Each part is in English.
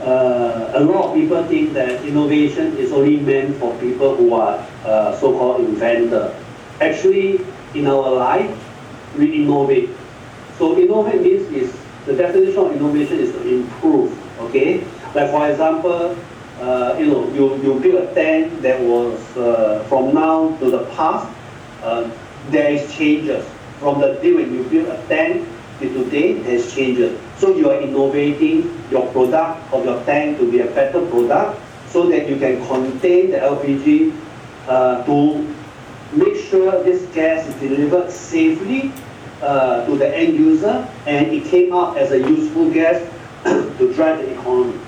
a lot of people think that innovation is only meant for people who are so-called inventor. Actually, in our life, we innovate. So innovate means the definition of innovation is to improve. Okay, like for example, you build a tent that was from now to the past. There is changes from the day when you build a tent to today. There's changes. So you are innovating your product or your tank to be a better product, so that you can contain the LPG to make sure this gas is delivered safely to the end user, and it came out as a useful gas to drive the economy.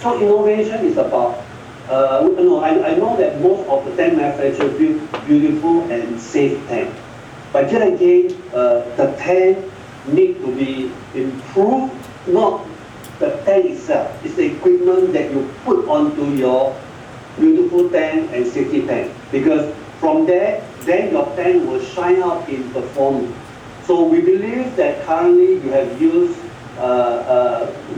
So innovation is about, I know that most of the tank manufacturers build beautiful and safe tank. But yet again, the tank need to be improved, not the tank itself. It's the equipment that you put onto your beautiful tank and safety tank. Because from there, then your tank will shine out in performance. So we believe that currently you have used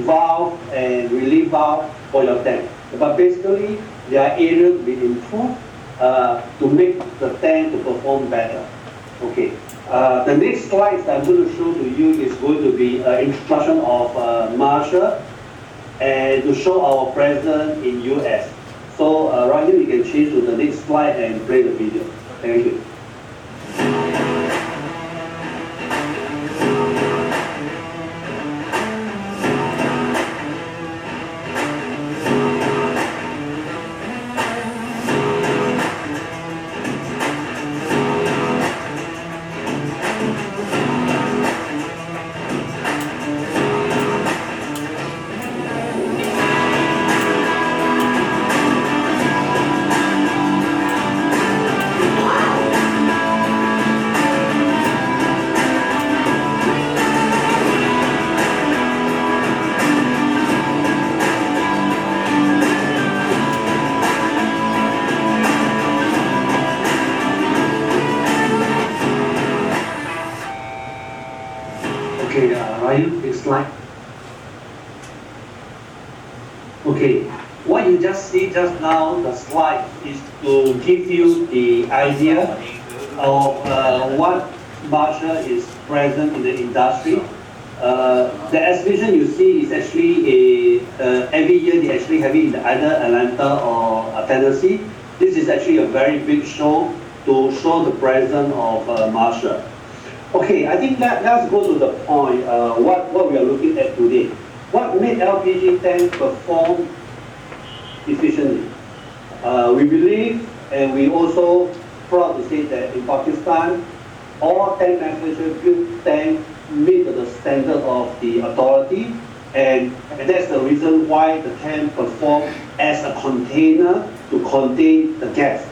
valve and relief valve for your tank. But basically, there are areas to be improved to make the tank to perform better. Okay. The next slide that I'm going to show to you is going to be introduction of Marshal, and to show our presence in US. So right here, you can change to the next slide and play the video. Thank you. Okay, Ryan, next slide. Okay, what you just see just now, the slide, is to give you the idea of what Marshal is present in the industry. The exhibition you see is actually every year they actually have it in either Atlanta or Tennessee. This is actually a very big show to show the presence of Marshal. Okay, I think let's go to the point, what we are looking at today. What made LPG tank perform efficiently? We believe, and we also proud to say that in Pakistan, all tank manufacturers build tanks meet the standard of the authority, and that's the reason why the tank perform as a container to contain the gas.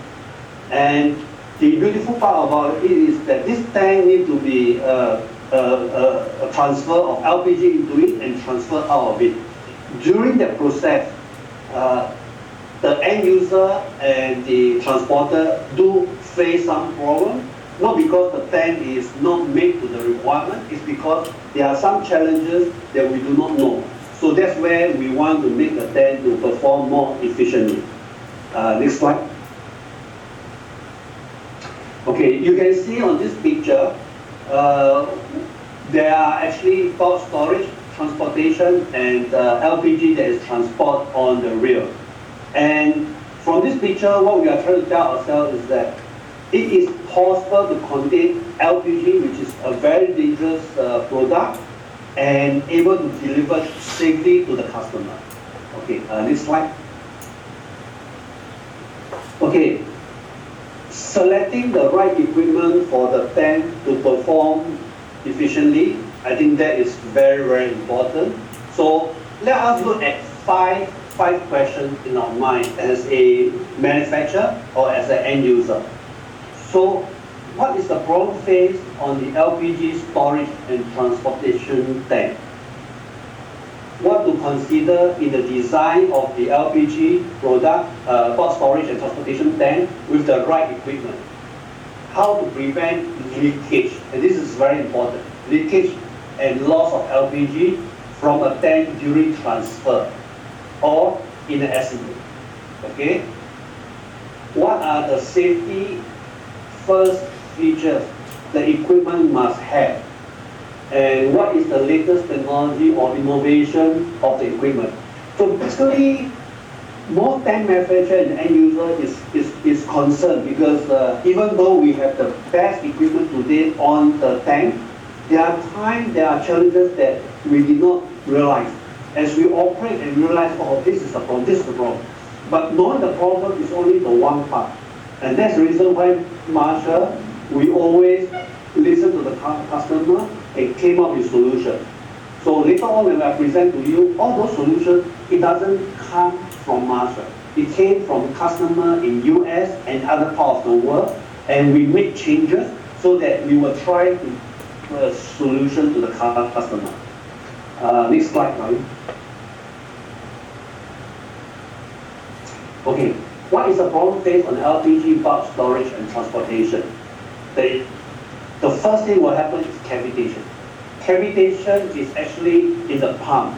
And the beautiful part about it is that this tank needs to be a transfer of LPG into it and transfer out of it. During that process, the end user and the transporter do face some problem, not because the tank is not made to the requirement, it's because there are some challenges that we do not know. So that's where we want to make the tank to perform more efficiently. Next slide. Okay, you can see on this picture, there are actually bulk storage, transportation, and LPG that is transported on the rail. And from this picture, what we are trying to tell ourselves is that it is possible to contain LPG, which is a very dangerous product, and able to deliver safely to the customer. Okay, next slide. Okay. Selecting the right equipment for the tank to perform efficiently, I think that is very, very important. So let us look at five questions in our mind as a manufacturer or as an end user. So what is the problem faced on the LPG storage and transportation tank? What to consider in the design of the LPG product, bulk storage and transportation tank with the right equipment. How to prevent leakage, and this is very important, leakage and loss of LPG from a tank during transfer or in an accident. Okay? What are the safety first features the equipment must have? And what is the latest technology or innovation of the equipment? So basically, most tank manufacturer and end user is concerned because even though we have the best equipment today on the tank, there are challenges that we did not realize. As we operate and realize, oh, this is the problem, this is the problem. But knowing the problem is only the one part. And that's the reason why Marshal, we always listen to the customer and came up with solutions. So later on when I present to you, all those solutions, it doesn't come from Marshal. It came from customer in US and other parts of the world, and we make changes so that we will try to a solution to the customer. Next slide, please. Okay, what is the problem faced on LPG bulk storage and transportation? The first thing will happen is cavitation. Cavitation is actually in the pump.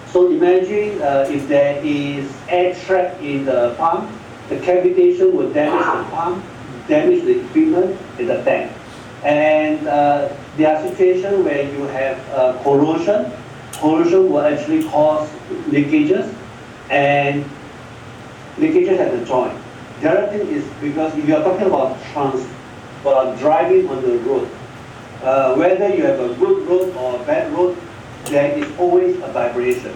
So imagine if there is air trap in the pump, the cavitation will damage the pump, damage the equipment in the tank. And there are situations where you have corrosion. Corrosion will actually cause leakages, and leakages at the joint. The other thing is because if you are talking about driving on the road, whether you have a good road or a bad road, there is always a vibration.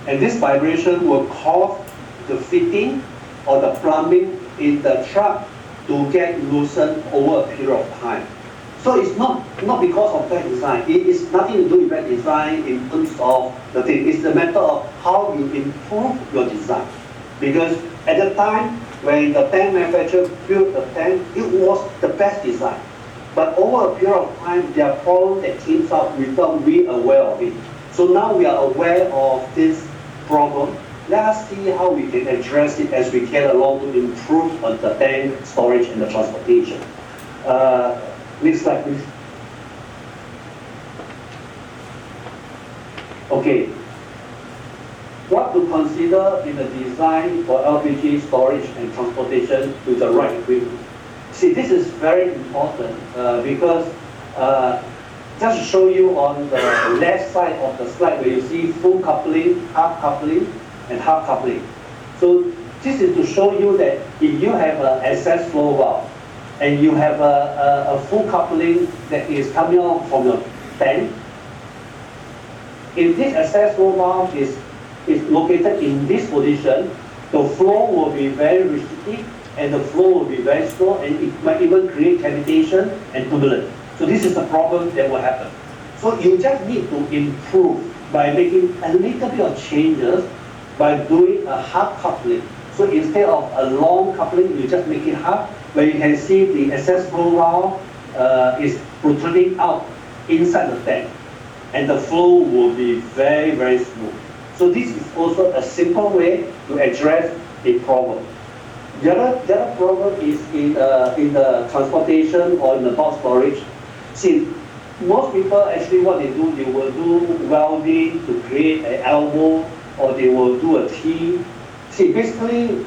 And this vibration will cause the fitting or the plumbing in the truck to get loosened over a period of time. So it's not because of bad design. It is nothing to do with bad design in terms of the thing. It's the matter of how you improve your design. Because at the time when the tank manufacturer built the tank, it was the best design. But over a period of time, there are problems that came out without being aware of it. So now we are aware of this problem. Let us see how we can address it as we get along to improve on the tank storage and the transportation. Next slide, please. Okay. What to consider in the design for LPG storage and transportation with the right equipment? See, this is very important because just to show you on the left side of the slide where you see full coupling, and half coupling. So this is to show you that if you have an access flow valve and you have a full coupling that is coming out from your tank, if this access flow valve is located in this position, the flow will be very restrictive and the flow will be very slow, and it might even create cavitation and turbulence. So this is the problem that will happen. So you just need to improve by making a little bit of changes by doing a half coupling. So instead of a long coupling, you just make it half, where you can see the access flow valve is protruding out inside the tank, and the flow will be very, very smooth. So this is also a simple way to address a problem. The other problem is in the transportation or in the bulk storage. See, most people actually what they will do welding to create an elbow, or they will do a T. See, basically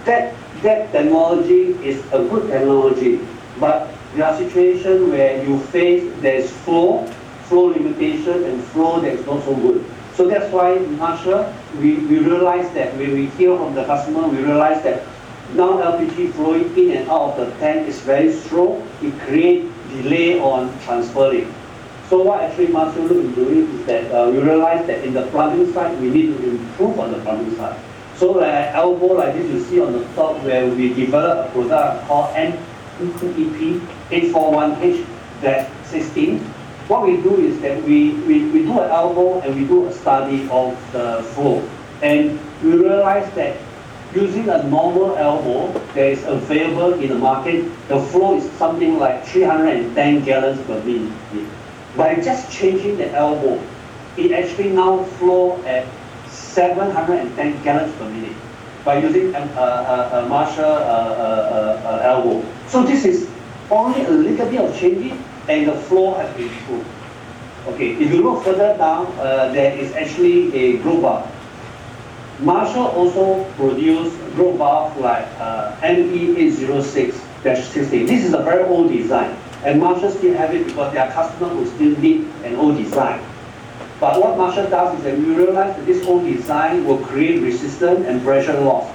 that technology is a good technology, but there are situations where you face there's flow limitation and flow that is not so good. So that's why Marshal, we realize that when we hear from the customer, we realize that now LPG flowing in and out of the tank is very slow. It creates delay on transferring. So what actually Marshal is doing is that we realize that in the plumbing side, we need to improve on the plumbing side. So like an elbow like this you see on the top, where we develop a product called NEP 841H-16. What we do is that we do an elbow and we do a study of the flow. And we realize that using a normal elbow that is available in the market, the flow is something like 310 gallons per minute. By just changing the elbow, it actually now flows at 710 gallons per minute by using a Marshal elbow. So this is only a little bit of changing, and the flow has been improved. Okay, if you look further down, there is actually a growth valve. Marshal also produced growth valve like ME806-60. This is a very old design, and Marshal still have it because their customer will still need an old design. But what Marshal does is that we realize that this old design will create resistance and pressure loss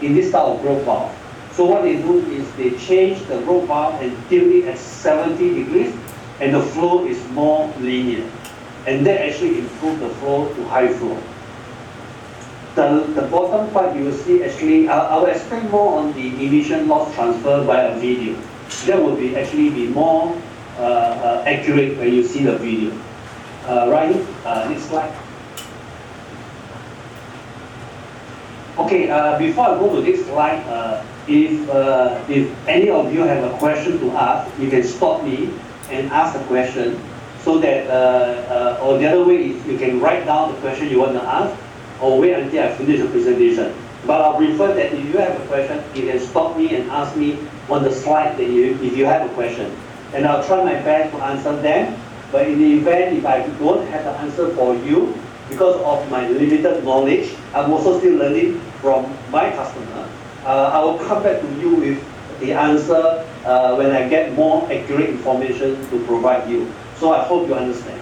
in this style of growth valve. So what they do is they change the growth valve and tilt it at 70 degrees, and the flow is more linear. And that actually improves the flow to high flow. The bottom part you will see actually, I will explain more on the emission loss transfer by a video. That will actually be more accurate when you see the video. Right, next slide. Okay, before I go to this slide, if any of you have a question to ask, you can stop me and ask a question, so that, or the other way is you can write down the question you want to ask, or wait until I finish the presentation. But I'll prefer that if you have a question, you can stop me and ask me on the slide that if you have a question. And I'll try my best to answer them. But in the event, if I don't have the answer for you, because of my limited knowledge, I'm also still learning from my customer, I will come back to you with the answer when I get more accurate information to provide you. So I hope you understand.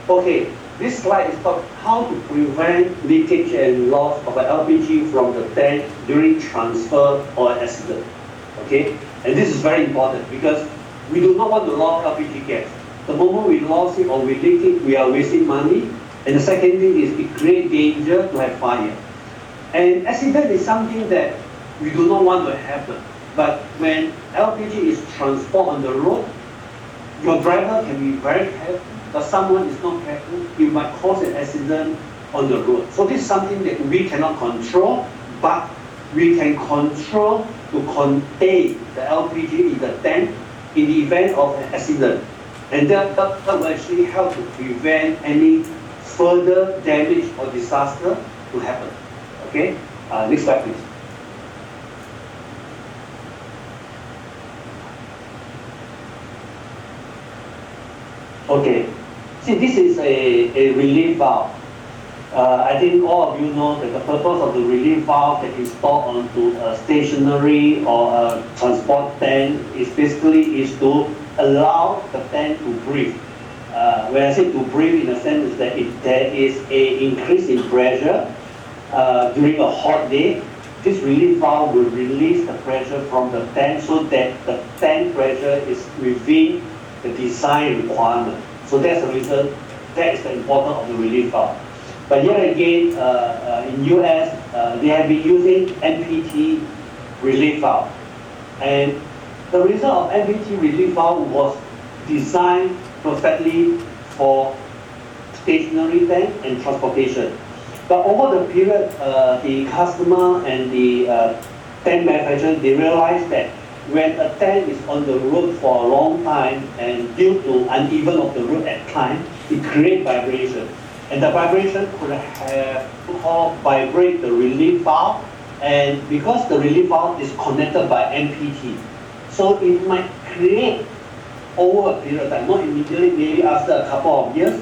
Okay, this slide is called how to prevent leakage and loss of an LPG from the tank during transfer or accident. Okay, and this is very important because we do not want to lose LPG gas. The moment we lost it or we leak it, we are wasting money. And the second thing is it creates danger to have fire. And accident is something that we do not want to happen. But when LPG is transported on the road, your driver can be very careful, but someone is not careful, it might cause an accident on the road. So this is something that we cannot control, but we can control to contain the LPG in the tank in the event of an accident. And that will actually help to prevent any further damage or disaster to happen. Okay, next slide please. Okay, see this is a relief valve. I think all of you know that the purpose of the relief valve that is installed onto a stationary or a transport tank is basically to allow the tank to breathe. When I say to breathe, in a sense is that if there is an increase in pressure during a hot day, this relief valve will release the pressure from the tank so that the tank pressure is within the design requirement. So that's the reason, that is the importance of the relief valve. But yet again, in US, they have been using NPT relief valve. And the reason of NPT relief valve was designed perfectly for stationary tank and transportation. But over the period, the customer and the tank manufacturer, they realized that when a tank is on the road for a long time and due to uneven of the road at time, it creates vibration. And the vibration could have vibrate the relief valve, and because the relief valve is connected by NPT, so it might create over a period of time, not immediately, maybe after a couple of years,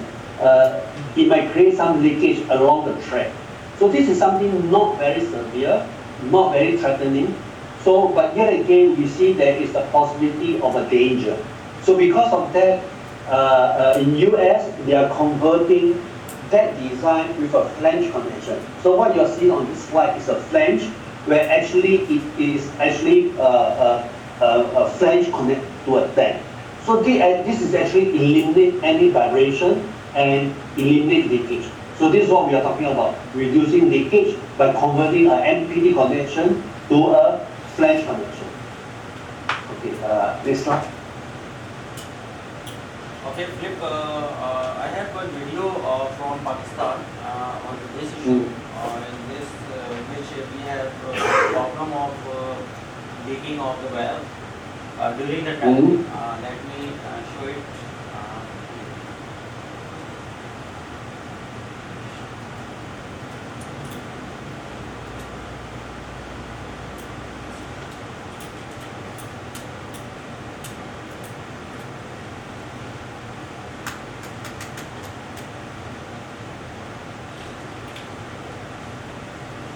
it might create some leakage along the track. So this is something not very severe, not very threatening. So, but yet again, we see there is a possibility of a danger. So because of that, in US, they are converting that design with a flange connection. So what you're seeing on this slide is a flange, where actually it is actually a flange connected to a tank. So this is actually eliminate any vibration and eliminate leakage. So this is what we are talking about, reducing leakage by converting an NPT connection to a flange connection. Okay, next slide. Okay, Flip, I have a video from Pakistan on this issue, in this which we have problem of leaking of the valve during the time. Let me show it.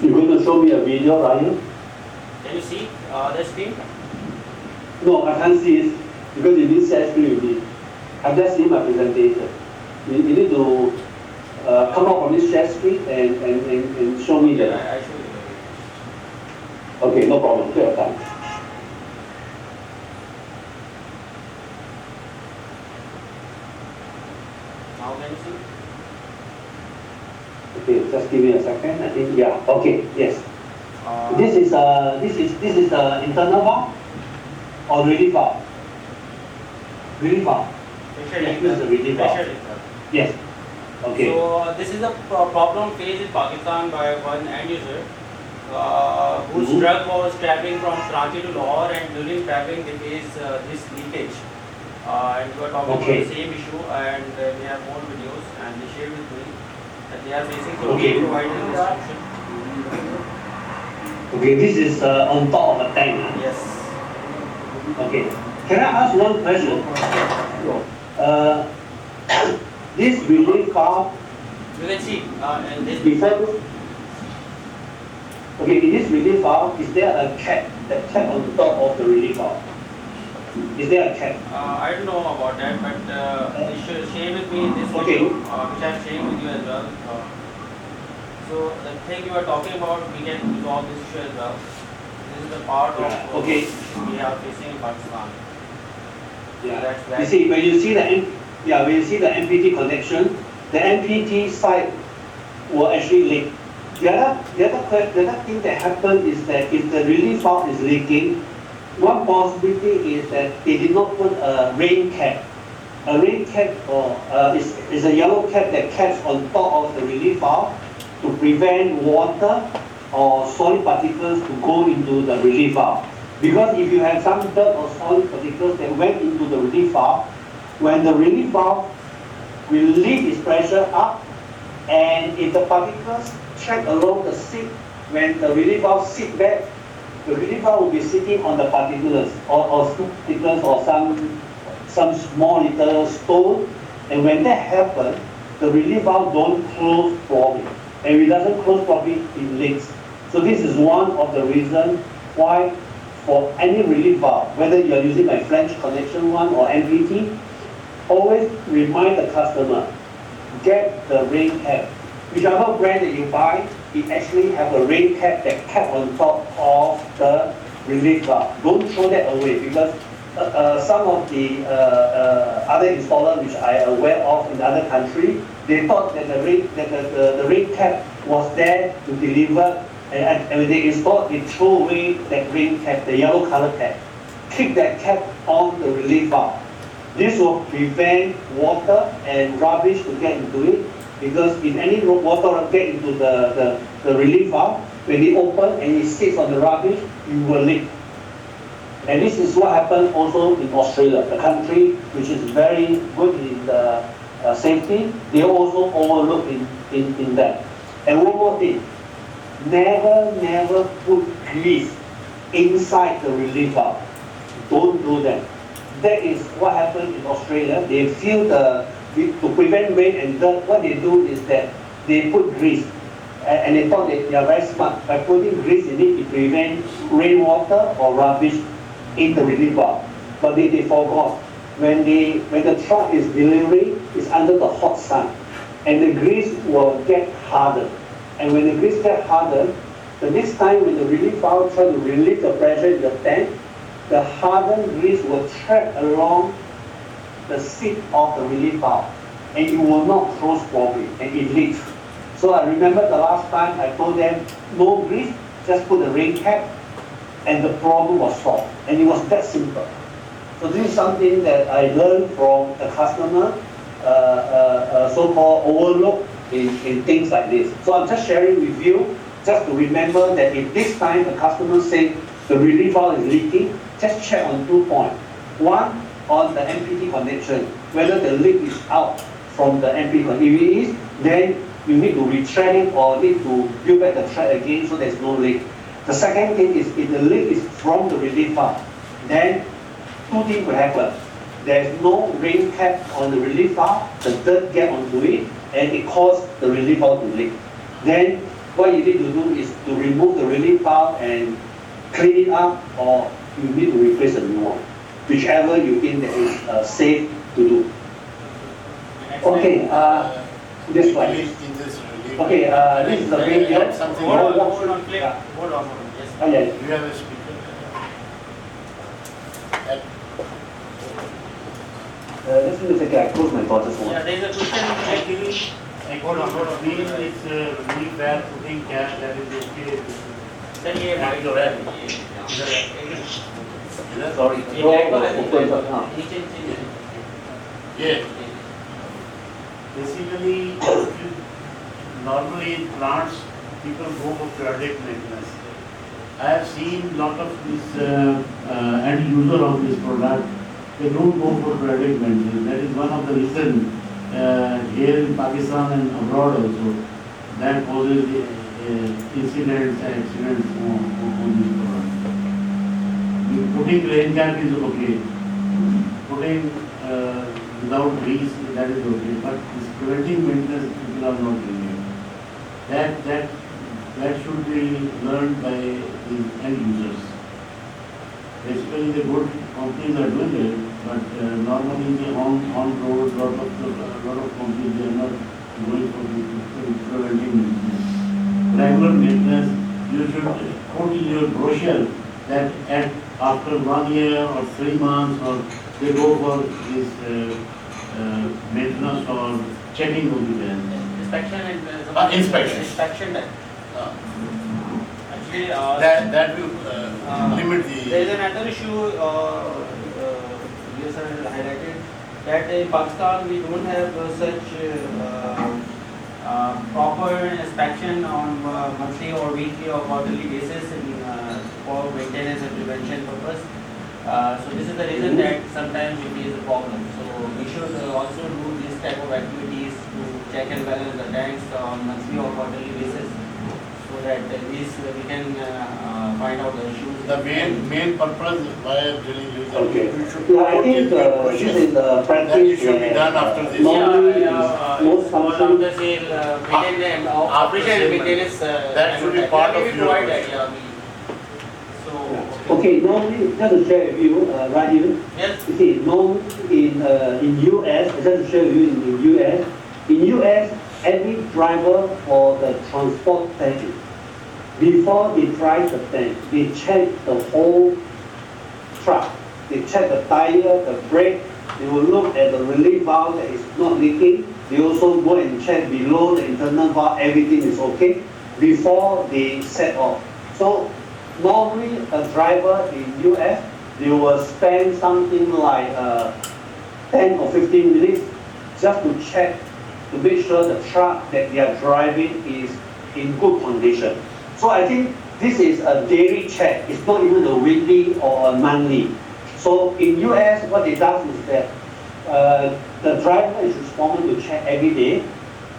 You're going to show me a video, Ryan? Can you see the screen? No, I can't see it because you didn't share screen with me. I've just seen my presentation. You need to come out from this share screen and show me the. I show you. Okay, no problem. Take your time. Now can you see? Okay, just give me a second. I think yeah. Okay, yes. Uh, This is the internal valve or relief valve. Relief valve. pressure Yes, this is the relief valve. pressure leak. Yes. Okay. So this is a problem faced in Pakistan by one end user whose Mhm. truck was traveling from Karachi to Lahore, and during traveling they faced this leakage. And we were talking Okay. about the same issue, and we have more videos, and they shared with me that they are facing, so Okay. we provided this solution. Okay, this is on top of a tank. Yes. Okay. Can I ask one question? Uh, this relief valve You can see in this. before. Okay, in this relief valve, is there a cap? The cap on top of the relief valve. Is there a cap? I don't know about that, but they should share with me this Okay. video, which I'm sharing with you as well. So the thing you are talking about, we can resolve this issue as well. This is the part of Okay. issue we are facing in Pakistan. Yeah. That's You right. see, when you see the MPT connection, the MPT side will actually leak. The other thing that happened is that if the relief valve is leaking, one possibility is that they did not put a rain cap. A rain cap is a yellow cap that caps on top of the relief valve to prevent water or solid particles to go into the relief valve. Because if you have some dirt or solid particles that went into the relief valve, when the relief valve will lift its pressure up, and if the particles track along the seat, when the relief valve sit back, the relief valve will be sitting on the particles or particles or some small little stone, and when that happens, the relief valve don't close properly. And if it doesn't close properly, it leaks. So this is one of the reasons why for any relief valve, whether you are using a flange connection one or MPT, always remind the customer, get the rain cap. Whichever brand that you buy, it actually have a rain cap that cap on top of the relief valve. Don't throw that away because some of the other installers which I am aware of in other countries, they thought that the rain cap was there to deliver, and when they installed, they throw away that rain cap, the yellow color cap. Keep that cap on the relief valve. This will prevent water and rubbish to get into it, because if any water get into the relief valve, when it open and it sits on the rubbish, it will leak. And this is what happened also in Australia, the country which is very good in the safety. They also overlook in that. And one more thing, never put grease inside the relief valve. Don't do that. That is what happened in Australia. They fill to prevent rain and dirt. What they do is that they put grease, and they thought that they are very smart. By putting grease in it, it prevents rainwater or rubbish in the relief valve. But they forgot when the truck is delivering, it's under the hot sun, and the grease will get hardened. And when the grease gets hardened, the next time when the relief valve try to relieve the pressure in the tank, the hardened grease will trap along the seat of the relief valve, and it will not close properly, and it leaks. So I remember the last time I told them, no grease, just put a rain cap, and the problem was solved. And it was that simple. So this is something that I learned from the customer, so-called overlook in things like this. So I'm just sharing with you, just to remember that if this time the customer says the relief valve is leaking, just check on 2 points. One, on the MPT connection, whether the leak is out from the MPT connection. If it is, then you need to retract it or need to build back the thread again so there's no leak. The second thing is if the leak is from the relief valve, then 2 things will happen. There's no rain cap on the relief valve, the dirt get onto it, and it causes the relief valve to leak. Then what you need to do is to remove the relief valve and clean it up, or you need to replace a new one, whichever you think that is safe to do. Okay, this one. Okay, this is the radio. Something. Hold on, click. Yeah. Hold on. Yes. Oh, yeah. You have a speaker. Just a second, I close my door just Yeah, one. there is a question. Hold on. It's relief valve putting gas, that is okay. Then ये Sorry. Sorry, the door was open just now. Yeah. Basically, normally in plants, people go for periodic maintenance. I have seen lot of this end user of this product, they don't go for periodic maintenance. That is one of the reasons here in Pakistan and abroad also, that causes incidents and accidents on this product. Putting rain cap is okay. Putting without grease, that is okay. But this preventing maintenance, people are not doing it. That should be learned by the end users. Basically, the good companies are doing it, but normally the on road, lot of companies, they are not going for the preventing maintenance. Regular maintenance, you should put in your brochure that after 1 year or 3 months, or they go for this maintenance or checking of the gas. Inspection and Inspection. Inspection time. Actually, That will limit there is the. another issue. Yes, sir, highlighted that in Pakistan we don't have such proper inspection on monthly or weekly or quarterly basis for maintenance and prevention purpose. So this is the reason that sometimes we face a problem. So we should also do this type of activities to check and balance the tanks on monthly or quarterly basis, so that at least we can find out the issues. The main purpose why I am telling you is that Okay. you should Yeah, I put think in your this brochure is the that practice. it should be done after this. Normally, most it's all companies. after sale maintenance, operation and maintenance. That should be part of we your provide that, brochure. So Okay, normally, just to share with you, right here, yes. you see, normally in US, just to share with you in US, every driver for the transport tank, before they drive the tank, they check the whole truck. They check the tire, the brake, they will look at the relief valve that is not leaking. They also go and check below the internal valve, everything is okay, before they set off. So normally a driver in US, they will spend something like 10 or 15 minutes just to check, to make sure the truck that they are driving is in good condition. So I think this is a daily check. It's not even a weekly or a monthly. So in US, what they do is that the driver is responsible to check every day,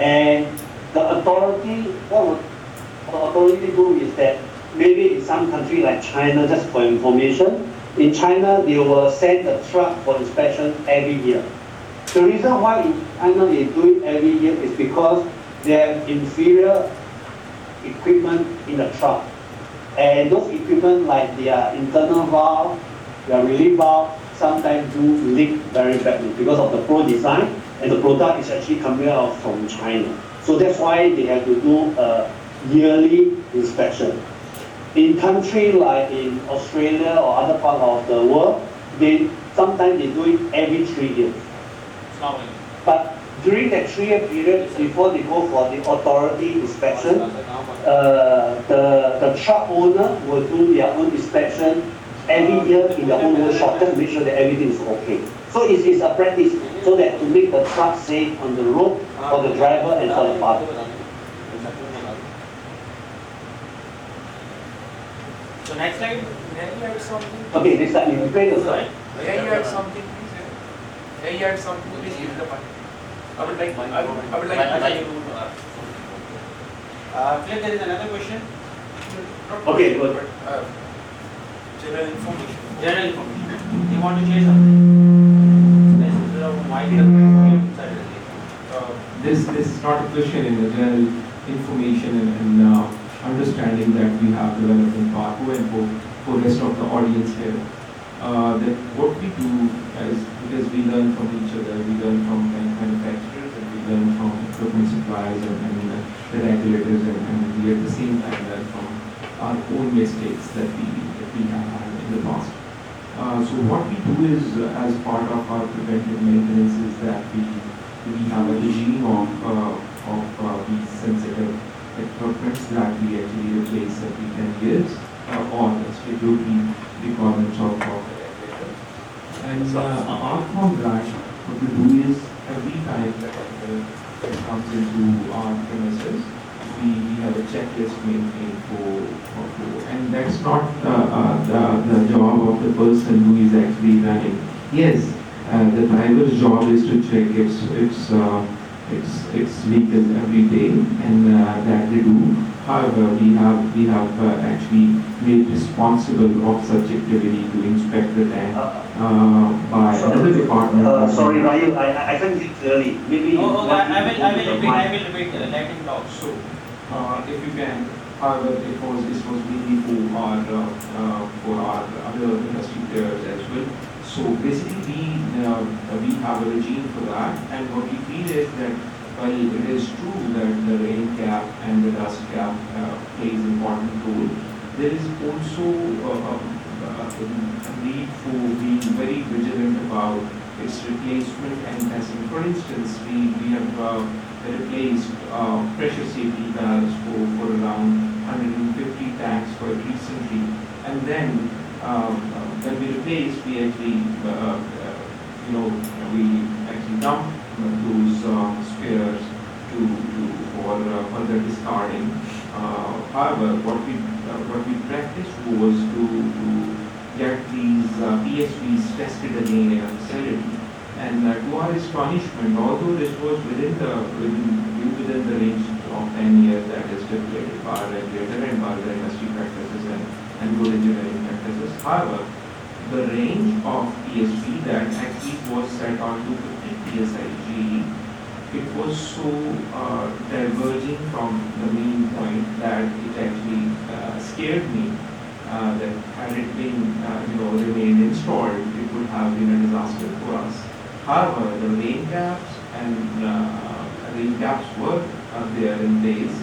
and the authority, what would the authority do is that maybe in some country like China, just for information, in China they will send the truck for inspection every year. The reason why in China they do it every year is because they have inferior equipment in the truck. And those equipment like their internal valve, their relief valve, sometimes do leak very badly because of the poor design, and the product is actually coming out from China. So that's why they have to do a yearly inspection. In countries like in Australia or other parts of the world, sometimes they do it every 3 years. But during that 3-year period, before they go for the authority inspection, the truck owner will do their own inspection every year in their own workshop, just to make sure that everything is okay. So it is a practice so that to make the truck safe on the road for the driver and for the public. So next slide. May I add something? Okay, next time you prepare the slide. May I add something, please? May I add something, please? Give the mic. I would like Philip, there is another question. Okay, good. General information. General information. You want to share something? This is a wide suddenly. This is not a question in the general information and understanding that we have developed in Parco and for rest of the audience here. That what we do is, because we learn from each other, we learn from manufacturers and we learn from equipment suppliers and the regulators, and we at the same time learn from our own mistakes that we have had in the past. So what we do is, as part of our preventive maintenance, is that we have a regime of these sensitive equipments that we actually replace every 10 years, or schedule the requirements of the regulator. And apart from that, what we do is, every time that it comes into our premises, we have a checklist maintained for and that's not the job of the person who is actually running. Yes, the driver's job is to check its vehicles every day, and that they do. However, we have actually made responsible of such activity to inspect the tank by another department. Sorry, Ryu, I can't hear clearly. Maybe you Oh, want I to go to the mic. will repeat, let him talk. So, if you can, however, this was mainly for our other industry players as well. So basically, we have a regime for that, and what we feel is that while it is true that the rain cap and the dust cap plays an important role, there is also a need for being very vigilant about its replacement and testing. For instance, we have replaced pressure safety valves for around 150 tanks quite recently, and then when we replace, we actually we actually dump those spares for further discarding. However, what we practiced was to get these PSVs tested again in a facility. And to our astonishment, although this was within the range of 10 years that is stipulated by our regulator and by the industry practices and good engineering practices, however, the range of PSV that actually was set on 250 psi, it was so diverging from the main point that it actually scared me. That had it been remained installed, it would have been a disaster for us. However, the rain caps were there in place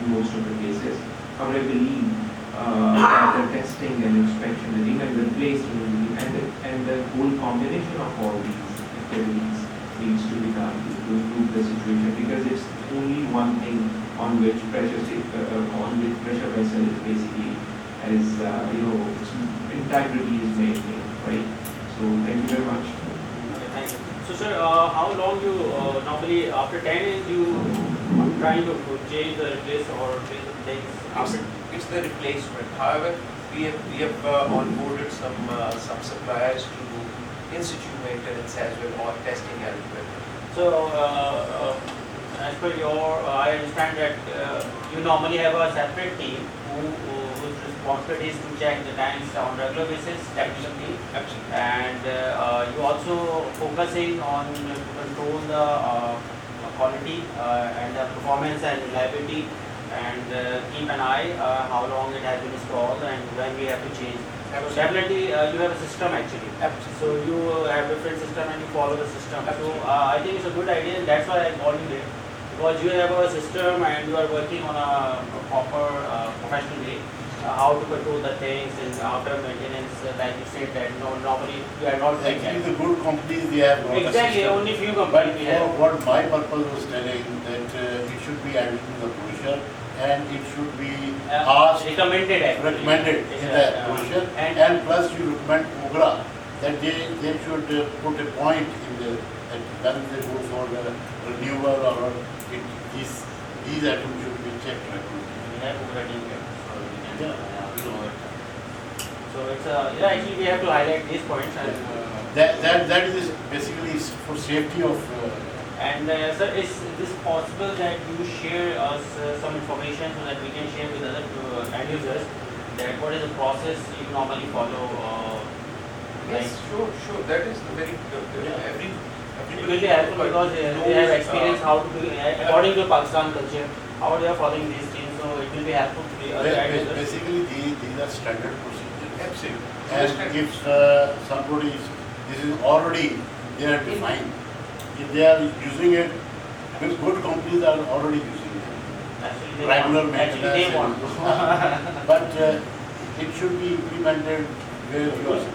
in most of the cases. However, I believe that the testing and inspection regime and the replacement and the whole combination of all these activities needs to be done to improve the situation, because it's only one thing on which pressure vessel is basically its integrity is maintained, right? So thank you very much. Thank you. So sir, how long you normally after 10 years you trying to change the replace or replace the things? It's the replacement. However, we have onboarded some suppliers to do in-situ maintenance as well, or testing as well. So as per your, I understand that you normally have a separate team whose responsibility is to check the tanks on regular basis, technical team. Absolutely. And you also focusing on to control the quality and the performance and reliability, and keep an eye how long it has been installed and when we have to change. So definitely you have a system actually. Absolutely. So you have different system and you follow the system. So I think it's a good idea, and that's why I called you here, because you have a system and you are working on a proper professional way. How to control the things and after maintenance, like you said that normally we are not doing Actually, that. the good companies, they have got Exactly, a system. only few But companies we have. what my purpose was telling, that it should be added to the brochure, and it should be asked, Recommended actually. recommended in the brochure, and plus you recommend OGRA, that they should put a point in the, that when they go for the renewal or these items should be checked regularly. We have already here, so we can Yeah. So it's actually we have to highlight these points and That is basically for safety of. and sir, is this possible that you share us some information so that we can share with other end users that what is the process you normally follow? Yes, sure. That is the very Yeah. It will be helpful because they have experience how to do, according to Pakistan culture, how they are following these things. So it will be helpful to the other advisors. Basically, these are standard procedures. Absolutely. And if somebody this is already they are defined, if they are using it, good companies are already using it. Actually, Regular actually they want. But it should be implemented where you are supposed.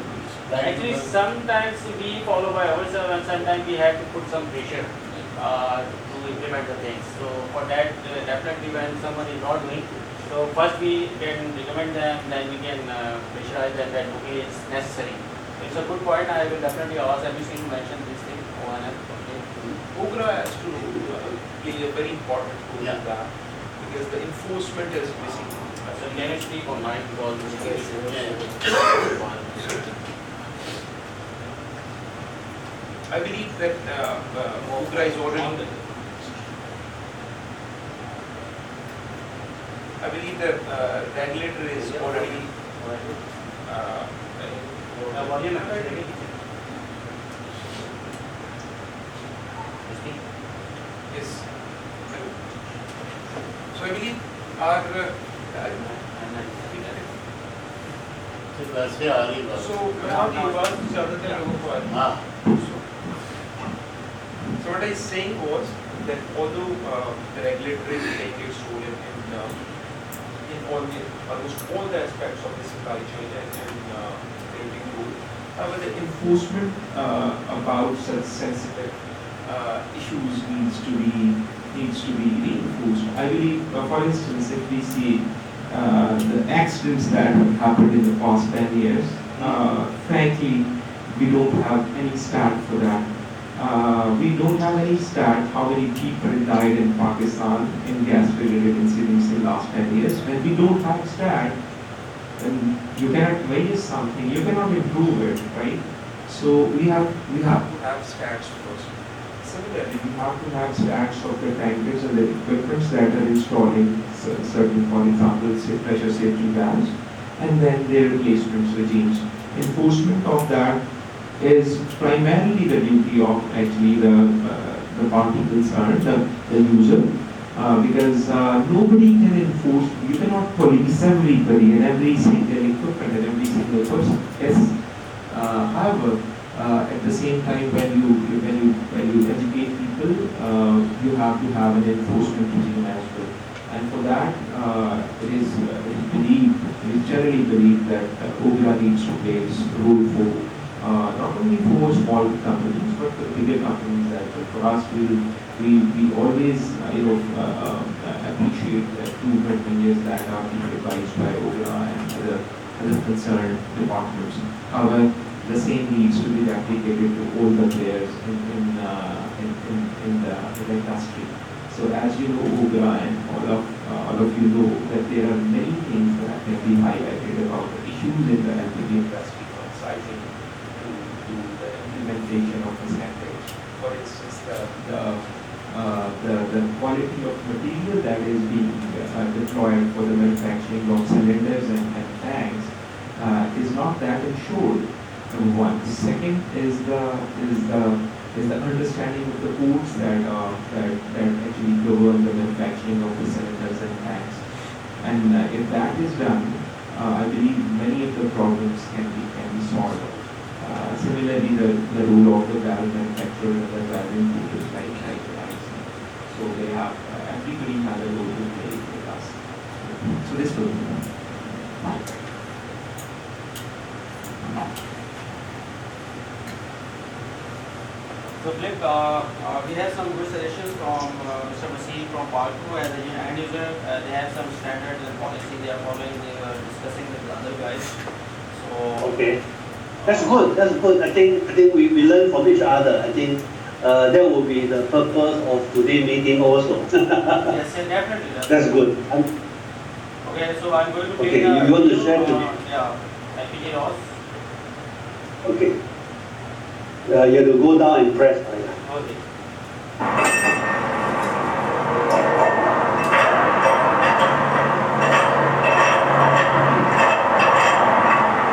Actually, sometimes we follow by ourselves and sometimes we have to put some pressure to implement the things. So for that, definitely when someone is not doing, so first we can recommend them, then we can pressurize them that okay, it's necessary. It's a good point. I will definitely ask everything to mention this thing. Okay. OGRA has to play a very important role Yeah. in that because the enforcement is missing. So can you speak online because this is I believe that OGRA is already. I believe that regulator is already. Yes. So I believe our. वैसे आ रही बात। So now the आवाज ज़्यादातर लोगों को आ रही है. हाँ। So what I was saying was that although the regulator is playing its role in almost all the aspects of the supply chain and creating rule, however the Enforcement about such sensitive issues needs to be reinforced. I believe, for instance, if we see the accidents that have happened in the past 10 years, frankly, we don't have any stat for that. We don't have any stat how many people died in Pakistan in gas-related incidents in the last 10 years. When we don't have stat, then you cannot measure something, you cannot improve it, right? So we have to have stats first. similarly, we have to have stats of the tankers and the equipments that are installing certain, for example, say pressure safety valves, and then their replacement regimes. Enforcement of that is primarily the duty of actually the party concerned, the user, because nobody can enforce. You cannot police everybody and every single equipment and every single person. Yes. However, at the same time, when you educate people, you have to have an enforcement regime as well. And for that, it is generally believed that OGRA needs to play its role for not only for small companies but for bigger companies as well. For us, we always appreciate the improvement measures that are being advised by OGRA and other concerned departments. However, the same needs to be replicated to all the players in the industry. So as you know, OGRA and all of you know that there are many things that can be highlighted about the issues in the LPG industry, from sizing to the implementation of the standards. For instance, the quality of material that is being deployed for the manufacturing of cylinders and tanks is not that ensured. One. Second is the understanding of the codes that actually govern the manufacturing of the cylinders and tanks. And if that is done, I believe many of the problems can be solved. Similarly, the role of the valve manufacturer and the valve importers like IC. So they have everybody has a role to play with us. So this will be done. So Flip, we have some good suggestions from Mr. Masih from Part 2 as an end user. They have some standards and policy they are following. They are discussing with the other guys. So Okay. That's good. That's good. I think we learn from each other. I think that will be the purpose of today's meeting also. yes, definitely. That's good. Okay, so I'm going to Okay, take you want to share with me? yeah, LPG loss. Okay. You have to go down and press. Okay.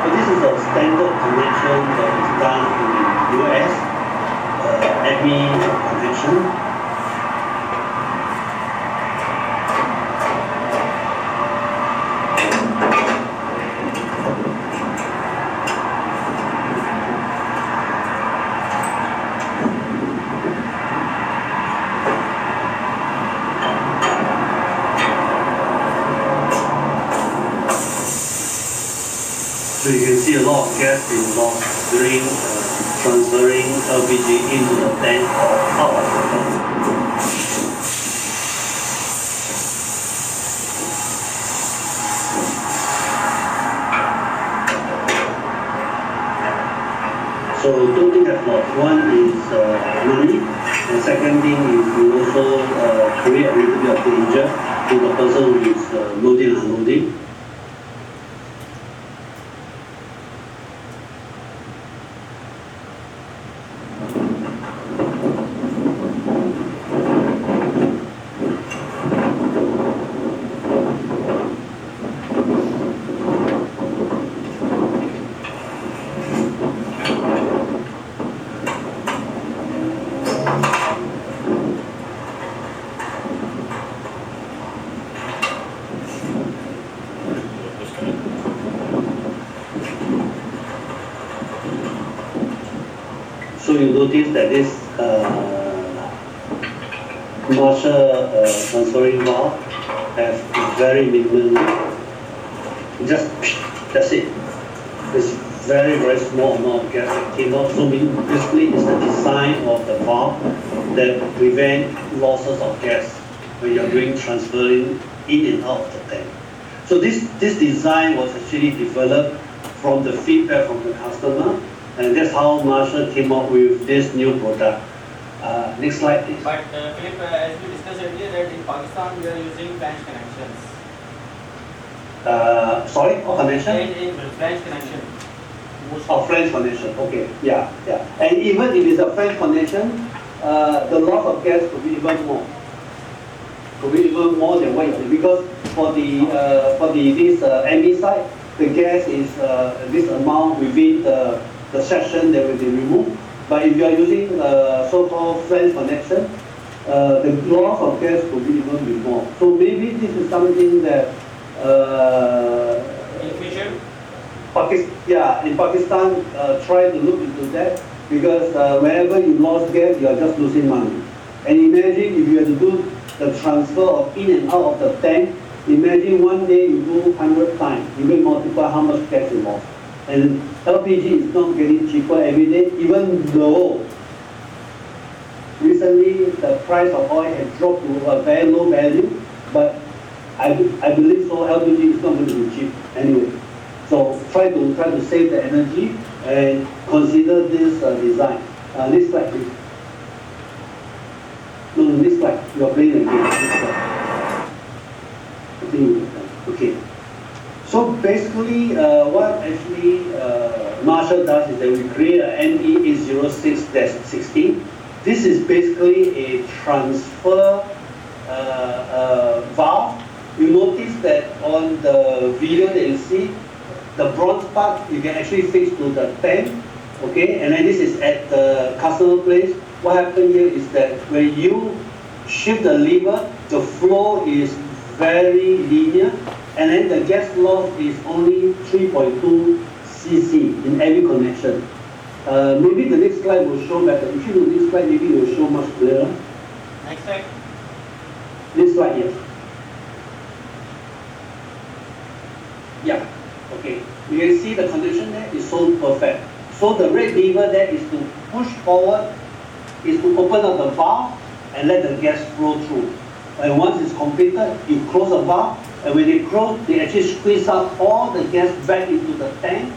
So this is a standard connection that is done in the US. heavy connection. So you can see a lot of gas being lost during transferring LPG into the tank or out of the tank. So two things have lost. One is money, and second thing is you also create a little bit of danger to the person who is loading and unloading. So you notice that this Marshal transferring valve has very minimal, just that's it. It's very small amount of gas that came out. So basically it's the design of the valve that prevent losses of gas when you're doing transferring in and out of the tank. So this design was actually developed from the feedback from the customer, and that's how Marshal came up with this new product. Next slide, please. But Philip, as we discussed earlier, that in Pakistan we are using flange connections. Sorry, what connection? In flange connection. Oh, French connection. Okay, yeah. And even if it's a French connection, the loss of gas could be even more. Could be even more than what you think, because for this ME side, the gas is this amount within the section that will be removed. But if you are using so-called French connection, the loss of gas could be even more. So maybe this is something that In future, in Pakistan, try to look into that, because whenever you lost gas, you are just losing money. And imagine if you have to do the transfer of in and out of the tank, imagine one day you do 100 times, you will multiply how much gas you lost. And LPG is not getting cheaper every day, even though recently the price of oil has dropped to a very low value, but I believe so LPG is not going to be cheap anyway. So try to save the energy and consider this design. Next slide, please. No, next slide. You are playing again. Next slide. I think okay. So basically, what actually Marshal does is that we create a ME806-16. This is basically a transfer valve. You notice that on the video that you see, the bronze part you can actually fix to the tank, okay? And then this is at the customer place. What happened here is that when you shift the lever, the flow is very linear, and then the gas loss is only 3.2 cc in every connection. Maybe the next slide will show better. If you do this slide, maybe it will show much clearer. next slide. This slide, yes. Yeah, okay. You can see the connection there is so perfect. So the red lever there is to push forward, is to open up the valve and let the gas flow through. And once it's completed, you close the valve, and when they close, they actually squeeze out all the gas back into the tank,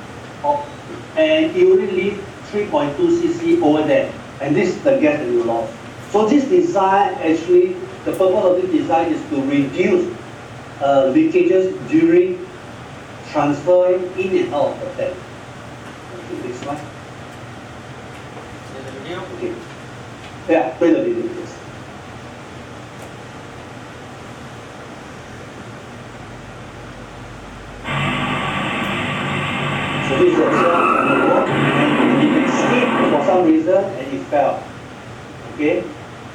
and you only leave 3.2 cc over there. And this is the gas that you lost. So this design, actually, the purpose of this design is to reduce leakages during transferring in and out of the tank. Okay, next slide. There's a video. Okay. Yeah, play the video, please. So this is the result on the road, and it escaped for some reason and it fell. Okay,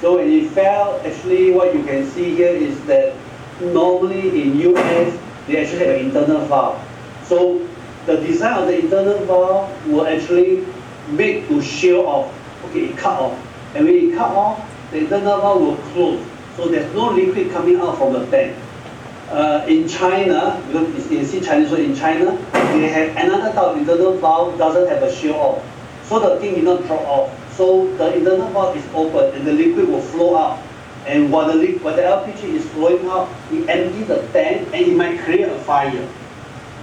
so when it fell, actually what you can see here is that normally in US, they actually have an internal valve. So the design of the internal valve will actually make to shield off. Okay, it cut off. And when it cut off, the internal valve will close. So there's no liquid coming out from the tank. In China, because you see Chinese, so in China, they have another type of internal valve doesn't have a shield off. So the thing did not drop off. So the internal valve is open and the liquid will flow out. And while the LPG is flowing out, it empties the tank and it might create a fire.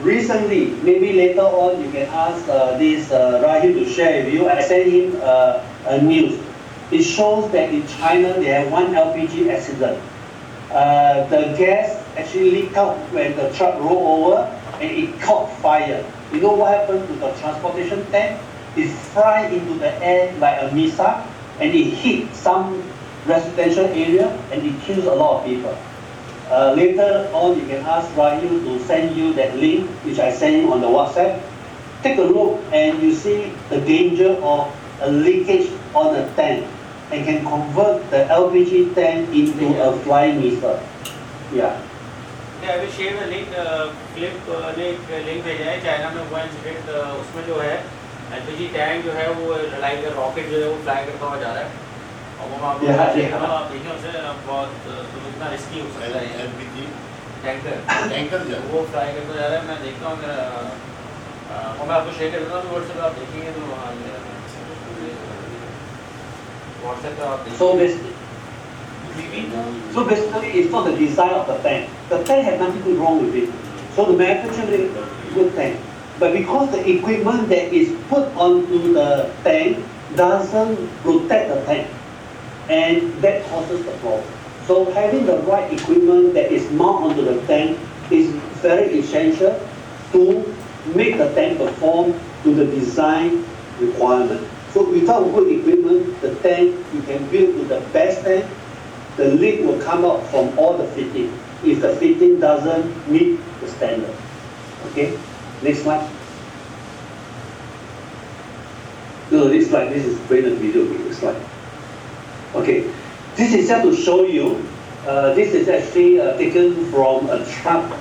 Recently, maybe later on, you can ask this Rahim to share with you. I sent him a news. It shows that in China, they have one LPG accident. The gas actually leaked out when the truck rolled over and it caught fire. You know what happened to the transportation tank? It flew into the air like a missile and it hit some residential area and it kills a lot of people. Later on, you can ask Rahim to send you that link, which I sent him on the WhatsApp. Take a look and you see the danger of a leakage on a tank and can convert the LPG tank into a flying missile. Yeah. Yeah, I will share the link, link भेजा है China में हुआ incident उसमें जो है LPG tank जो है वो लाइक रॉकेट जो है वो फ्लाई करता हुआ जा रहा है और वो आप आप देखें उसे बहुत इतना रिस्की हो सकता है LPG टैंकर जो वो फ्लाई करता जा रहा है मैं देखता हूँ वो मैं आपको शेयर कर देता हूँ व्हाट्सएप आप देखेंगे तो व्हाट्सएप पे आप देखेंगे So basically, it's not the design of the tank. The tank has nothing wrong with it. So the manufacturer is a good tank. But because the equipment that is put onto the tank doesn't protect the tank, and that causes the problem. So having the right equipment that is mounted onto the tank is very essential to make the tank perform to the design requirement. So without good equipment, the tank, you can build to the best tank, the leak will come out from all the fitting if the fitting doesn't meet the standard. Okay, next slide. No, this slide, this is brain and video slide. Okay, this is just to show you, this is actually taken from a truck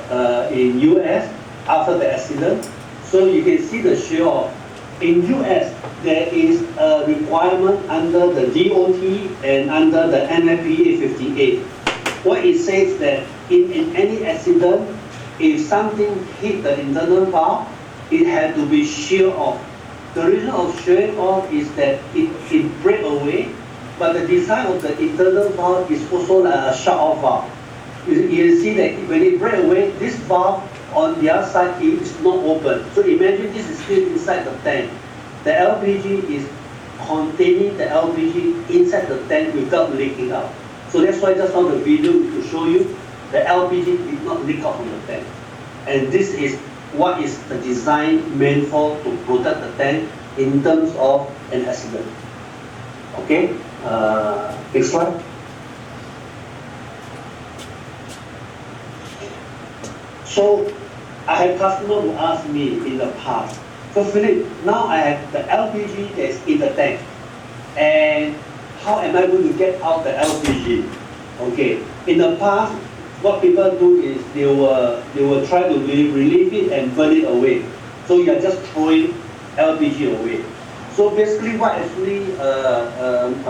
in US after the accident. So you can see the shield. In US, there is a requirement under the DOT and under the NFPA 58. What it says that in any accident, if something hit the internal valve, it had to be sheared off. The reason of shearing off is that it breaks away, but the design of the internal valve is also like a shut-off valve. You see that when it breaks away, this valve on the other side is not open. So imagine this is still inside the tank. The LPG is containing the LPG inside the tank without leaking out. So that's why just on the video to show you, the LPG did not leak out from the tank. And this is what is the design meant for to protect the tank in terms of an accident. Okay, next slide. So I have customers who ask me in the past, so Philip, now I have the LPG that's in the tank, and how am I going to get out the LPG? Okay, in the past, what people do is they will try to relieve it and burn it away. So you are just throwing LPG away. So basically what actually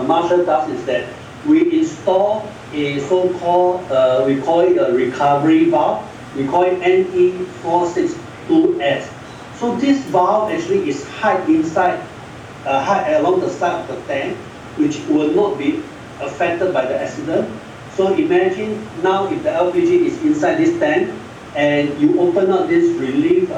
Marshal does is that we install a so-called, we call it a recovery valve. We call it NE462S. So this valve actually is hide inside, hide along the side of the tank, which will not be affected by the accident. So imagine now if the LPG is inside this tank and you open up this relief,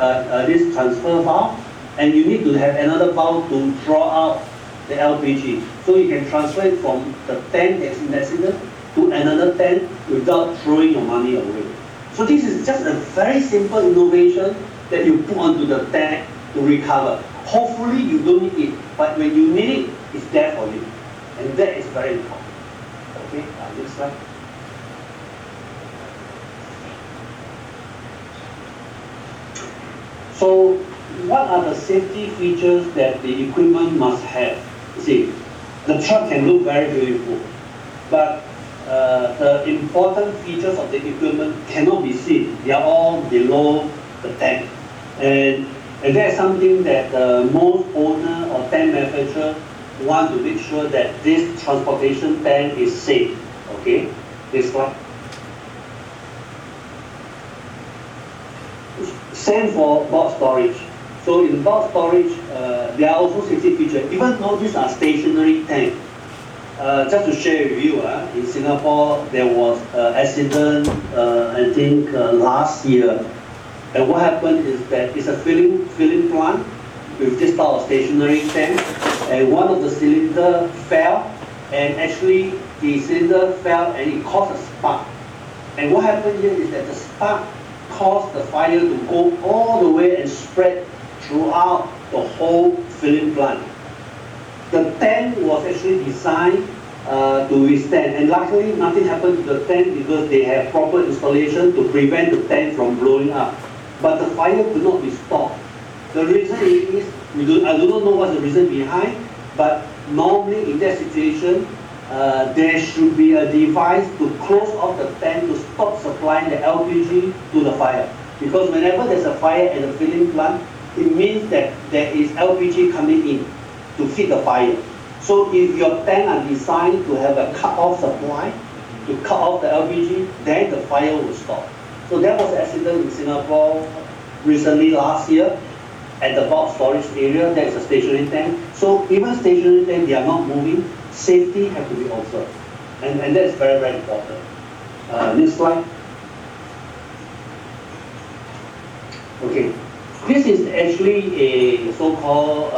this transfer valve, and you need to have another valve to draw out the LPG. So you can transfer it from the tank that's in the accident to another tank without throwing your money away. So this is just a very simple innovation that you put onto the tank to recover. Hopefully you don't need it, but when you need it, it's there for you. And that is very important. Okay, next slide. So what are the safety features that the equipment must have? You see, The truck can look very beautiful, but the important features of the equipment cannot be seen. They are all below the tank. And that's something that most owner or tank manufacturer want to make sure that this transportation tank is safe. Okay, this slide. Same for bulk storage. So in bulk storage, there are also safety features. Even though these are stationary tanks, just to share with you, in Singapore there was an accident, I think last year. And what happened is that it's a filling plant with this type of stationary tank, and one of the cylinder fell, and actually the cylinder fell and it caused a spark. And what happened here is that the spark caused the fire to go all the way and spread throughout the whole filling plant. The tank was actually designed to withstand, and luckily nothing happened to the tank because they have proper installation to prevent the tank from blowing up. But the fire could not be stopped. The reason is, I do not know what's the reason behind, but normally in that situation, there should be a device to close off the tank to stop supplying the LPG to the fire. Because whenever there's a fire at the filling plant, it means that there is LPG coming in to feed the fire. So if your tank are designed to have a cut-off supply, to cut off the LPG, then the fire will stop. So there was an accident in Singapore recently last year at the bulk storage area. There is a stationary tank. So even stationary tank, they are not moving. Safety have to be observed, and that's very, very important. Next slide. Okay, this is actually a so-called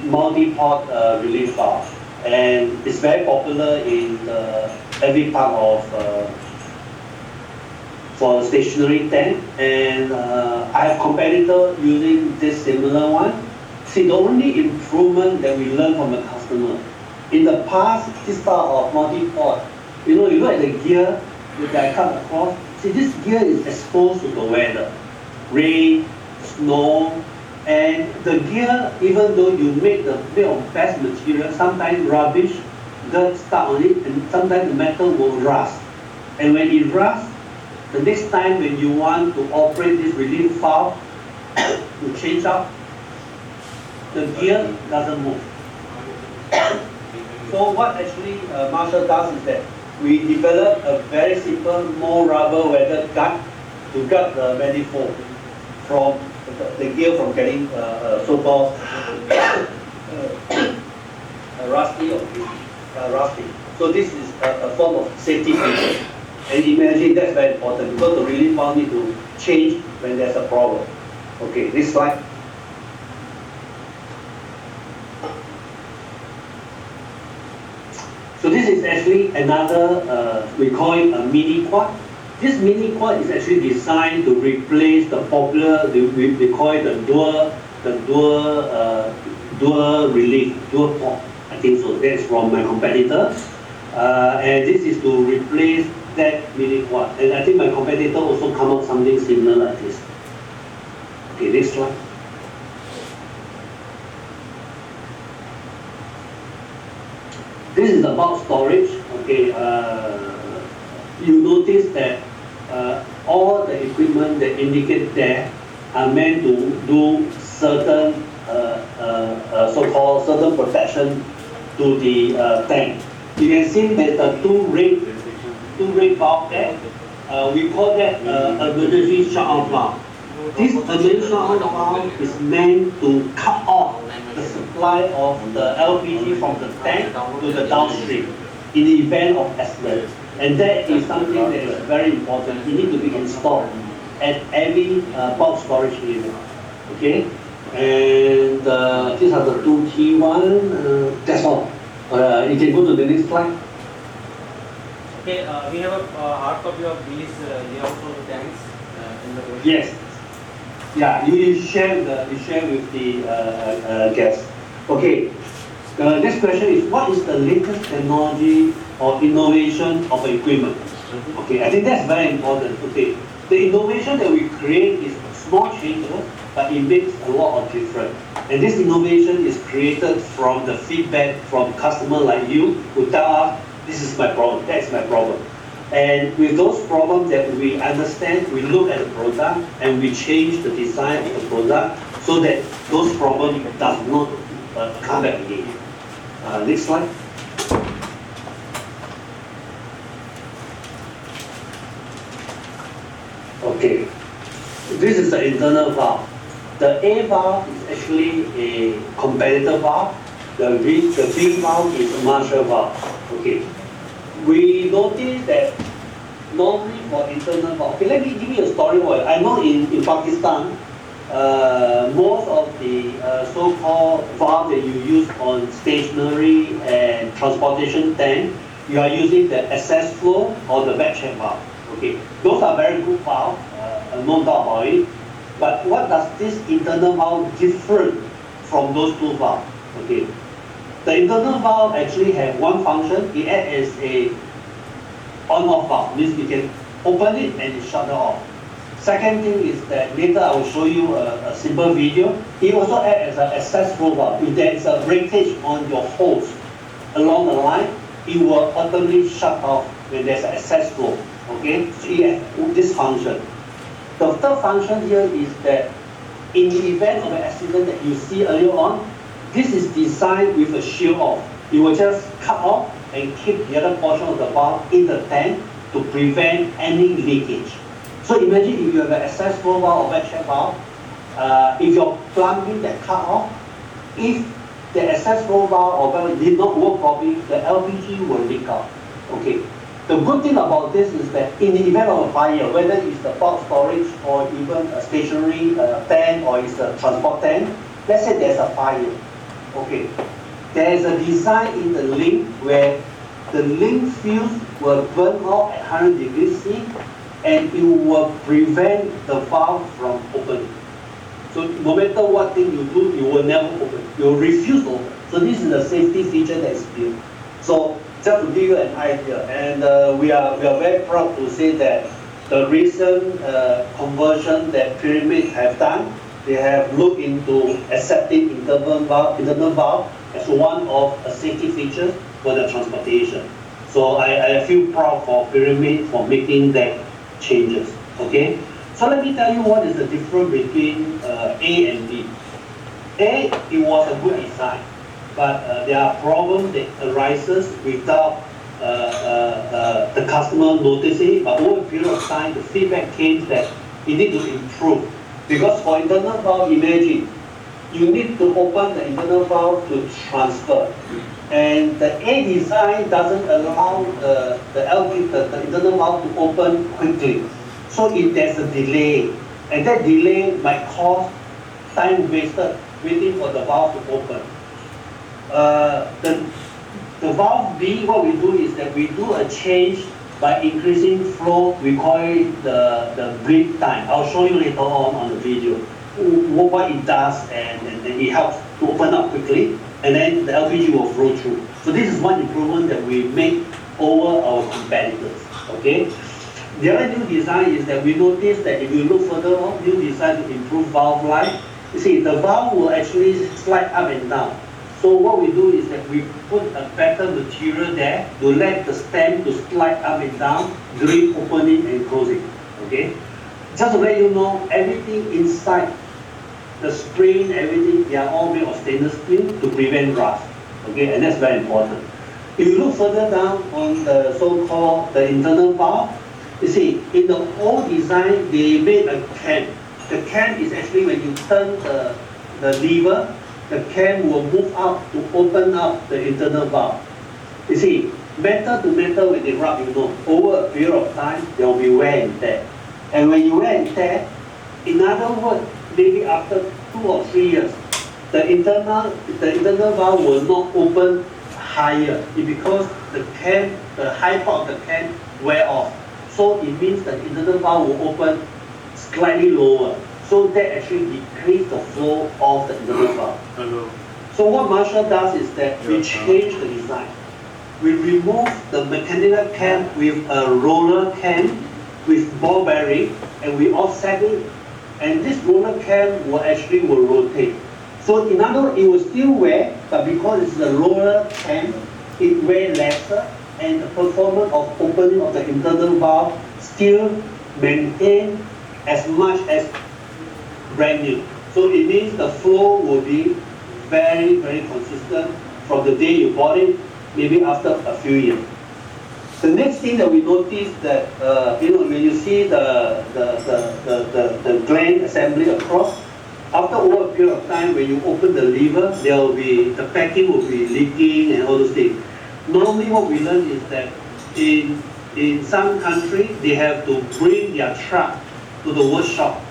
multi-port relief valve, and it's very popular in every part of for stationary tank. And I have competitor using this similar one. See, the only improvement that we learn from the customer. In the past, this type of multi-port, you look at the gear that I cut across. See, this gear is exposed to the weather, rain, snow, and the gear, even though you make the made of best material, sometimes rubbish, dirt stuck on it, and sometimes the metal will rust. And when it rusts, the next time when you want to operate this relief valve to change out, the gear doesn't move. So what actually Marshal does is that we develop a very simple, more rubber welded gut to gut the manifold from the gear from getting so-called rusty. So this is a form of safety feature. And imagine that's very important because the relief valve need to change when there's a problem. Okay, this slide. So this is actually another, we call it a mini quad. This mini quad is actually designed to replace the popular, we call it the dual relief, dual port. I think so. That's from my competitor. And this is to replace that mini quad. And I think my competitor also come up something similar like this. Okay, next slide. This is about storage. Okay, you notice that all the equipment that indicate there are meant to do certain so-called certain protection to the tank. You can see that the two red valve there. We call that emergency shut-off valve. This emergency shut-off valve is meant to cut off the supply of the LPG from the tank to the downstream in the event of accident. And that is something that is very important. It needs to be installed at every bulk storage area. Okay? And these are the two key ones. That's all. You can go to the next slide. Okay, we have a hard copy of these layouts of the tanks in the brochure. Yes. Yeah, you share with the guests. Okay. The next question is, what is the latest technology or innovation of equipment? Okay, I think that's very important. Okay, The innovation that we create is small changes, but it makes a lot of difference. And this innovation is created from the feedback from customers like you who tell us, this is my problem, that's my problem. And with those problems that we understand, we look at the product and we change the design of the product so that those problems does not come back again. Next slide. Okay, this is the internal valve. The A valve is actually a competitor valve. The B valve is a Marshal valve. Okay, we notice that normally for internal valve. Okay, let me give you a story. I know in Pakistan, most of the so-called valve that you use on stationary and transportation tank, you are using the access flow or the back check valve. Okay, those are very good valves, no doubt about it. But what does this internal valve different from those two valves? Okay, the internal valve actually have one function. It acts as a on-off valve, means you can open it and it shut it off. Second thing is that later I will show you a simple video. It also acts as an access flow valve. If there is a breakage on your hose along the line, it will automatically shut off when there's an access flow. Okay, so it has this function. The third function here is that in the event of an accident that you see earlier on, this is designed with a shield off. You will just cut off and keep the other portion of the valve in the tank to prevent any leakage. So imagine if you have an access flow valve or back check valve, if your plumbing that cut off, if the access flow valve or valve did not work properly, the LPG will leak out. Okay. The good thing about this is that in the event of a fire, whether it's the bulk storage or even a stationary tank or it's a transport tank, let's say there's a fire. Okay, there is a design in the link where the link fuse will burn out at 100 degrees C and it will prevent the valve from opening. So no matter what thing you do, you will never open. You will refuse to open. So this is the safety feature that is built. So just to give you an idea, and we are very proud to say that the recent conversion that Pyramid have done, they have looked into accepting internal valve as one of the safety features for the transportation. So I feel proud for Pyramid for making that changes. Okay, so let me tell you what is the difference between A and B. A, it was a good design, but there are problems that arises without the customer noticing. But over a period of time, the feedback came that it need to improve. Because for internal valve, imagine you need to open the internal valve to transfer, and the A design doesn't allow the internal valve to open quickly. So if there's a delay, and that delay might cause time wasted waiting for the valve to open. The valve B, what we do is that we do a change by increasing flow. We call it the bleed time. I'll show you later on the video what it does, and it helps to open up quickly, and then the LPG will flow through. So this is one improvement that we make over our competitors. Okay. The other new design is that we notice that if you look further on, new design to improve valve life. You see, the valve will actually slide up and down. So what we do is that we put a better material there to let the stem to slide up and down during opening and closing. Okay? Just to let you know, everything inside, the spring, everything, they are all made of stainless steel to prevent rust. Okay, and that's very important. If you look further down on the so-called the internal valve, you see, in the old design, they made a cam. The cam is actually when you turn the lever, the cam will move up to open up the internal valve. You see, metal to metal when they rub, you know, over a period of time, there will be wear and tear. And when you wear and tear, in other words, maybe after 2 or 3 years, the internal valve will not open higher because the cam, the high part of the cam wear off. So it means the internal valve will open slightly lower. So that actually decreases the flow of the internal valve. Hello. So what Marshal does is that we change the design. We remove the mechanical cam with a roller cam, with ball bearing, and we offset it, and this roller cam will rotate. So in other words, it will still wear, but because it's a roller cam, it wears lesser, and the performance of opening of the internal valve still maintain as much as brand new. So it means the flow will be very, very consistent from the day you bought it, maybe after a few years. The next thing that we noticed that, when you see the gland assembly across, after over a period of time, when you open the lever, the packing will be leaking and all those things. Normally what we learn is that in some countries, they have to bring their truck to the workshop,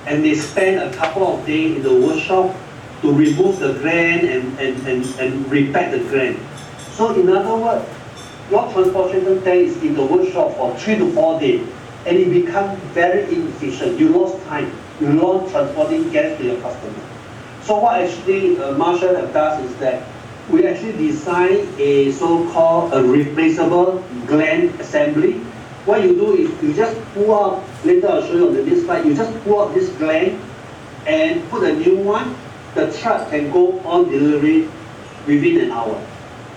and they spend a couple of days in the workshop to remove the gland and repack the gland. So in other words, your transportation tank is in the workshop for 3 to 4 days, and it becomes very inefficient. You lost time. You lost transporting gas to your customer. So what actually Marshal have done is that we actually design a so-called a replaceable gland assembly. What you do is you just pull out, later I'll show you on the next slide, you just pull out this gland and put a new one. The truck can go on delivery within an hour.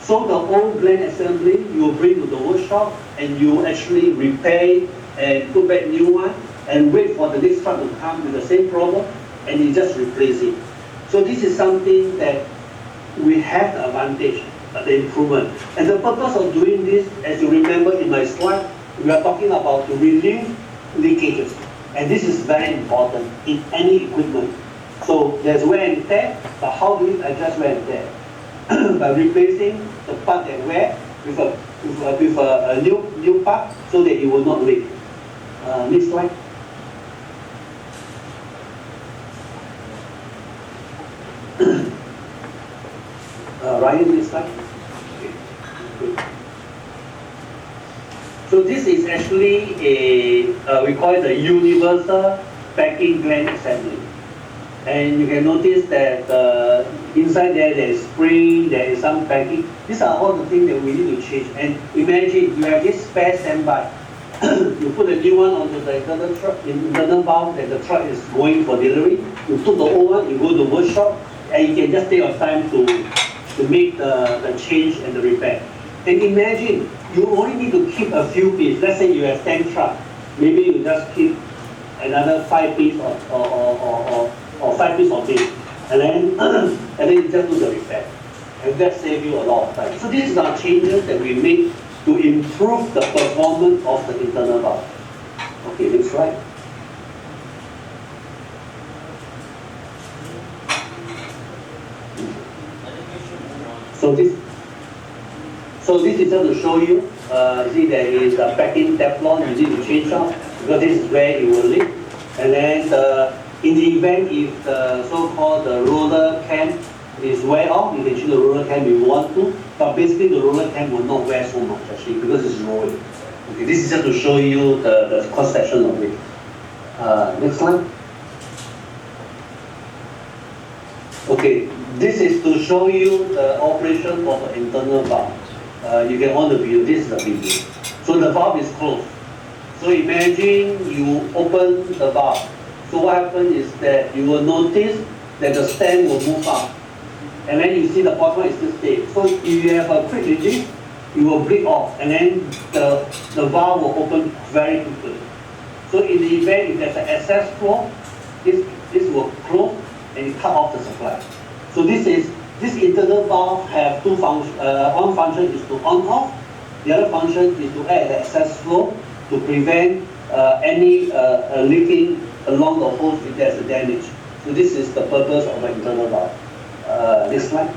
So the old gland assembly you will bring to the workshop, and you actually repair and put back new one and wait for the next truck to come with the same problem, and you just replace it. So this is something that we have the advantage, the improvement. And the purpose of doing this, as you remember in my slide, we are talking about to relieve leakages. And this is very important in any equipment. So there's wear and tear, but how do we address wear and tear? By replacing the part that wear with a new part so that it will not leak. Next slide. Ryan, next slide. Okay. Good. So this is actually we call it a universal packing gland assembly. And you can notice that inside there is spring, there is some packing. These are all the things that we need to change. And imagine you have this spare standby. You put a new one onto the internal valve that the truck is going for delivery. You took the old one, you go to the workshop, and you can just take your time to make the change and the repair. And imagine you only need to keep a few pieces. Let's say you have 10 trucks. Maybe you just keep another 5 pieces or 5 pieces of this, and then you just do the repair, and that saves you a lot of time. So these are changes that we make to improve the performance of the internal valve. Okay, next slide. So this is just to show you. See, there is a packing Teflon you need to change out because this is where it will leak, and then in the event if the so-called the roller cam is wear off, you can change the roller cam if you want to, but basically the roller cam will not wear so much actually because it's rolling. Okay, this is just to show you the cross section of it. Next slide. Okay, this is to show you the operation of the internal valve. You can on the video, this is the video. So the valve is closed. So imagine you open the valve. So what happens is that you will notice that the stand will move up. And then you see the bottom is still stay. So if you have a quick release, it will break off, and then the valve will open very quickly. So in the event if there's an excess flow, this will close and it cut off the supply. So this internal valve have two functions. One function is to on off. The other function is to add the excess flow to prevent any leaking along the hose if there's a damage. So this is the purpose of the internal valve. Next slide.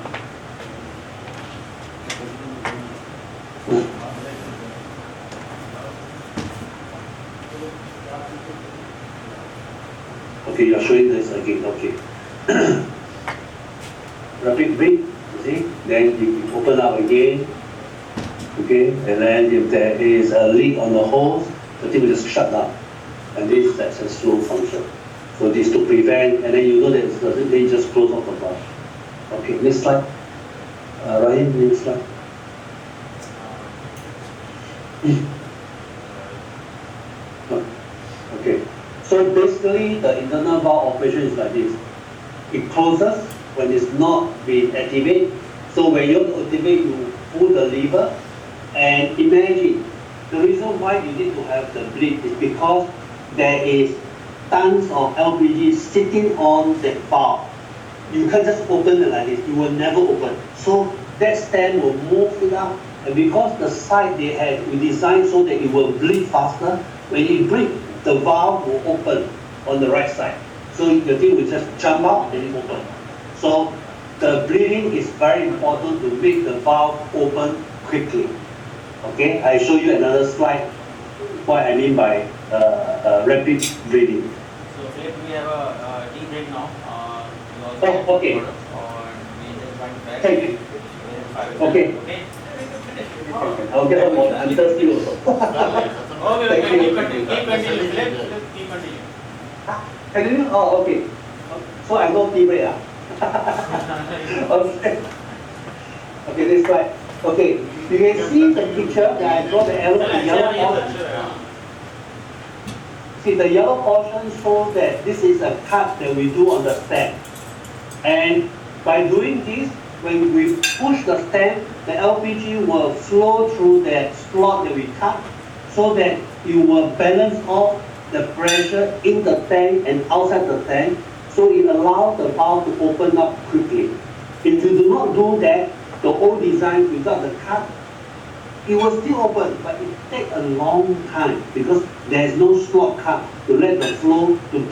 Okay, you're showing this again. Okay. Rapid break, you see? Then you open up again. Okay, and then if there is a leak on the hose, the thing will just shut down. And this is a slow function. So this to prevent, and then you know that it doesn't, they just close off the valve. Okay, next slide. Ryan, next slide. Normally, the internal valve operation is like this. It closes when it's not being activated. So when you activate, you pull the lever, and imagine, the reason why you need to have the bleed is because there is tons of LPG sitting on the valve. You can't just open it like this, you will never open. So that stand will move it up, and because the side we designed so that it will bleed faster, when it bleeds, the valve will open on the right side. So the thing will just jump out and it open. So the bleeding is very important to make the valve open quickly. Okay, I show you another slide, what I mean by rapid bleeding. So Philip, we have a tea break now. Oh, okay. Or we just went back. Thank you. Okay. Okay. I'll get on water. I'm thirsty also. Okay, Thank you. keep continue, Philip, keep continue. Continue? Oh, okay. So I know tea break. Okay. Okay, this slide. Okay, you can see the picture that I draw the yellow portion. See, the yellow portion shows that this is a cut that we do on the stem. And by doing this, when we push the stem, the LPG will flow through that slot that we cut, so that it will balance off the pressure in the tank and outside the tank, so it allows the valve to open up quickly. If you do not do that, the old design without the cut, it will still open, but it takes a long time because there is no slot cut to let the flow to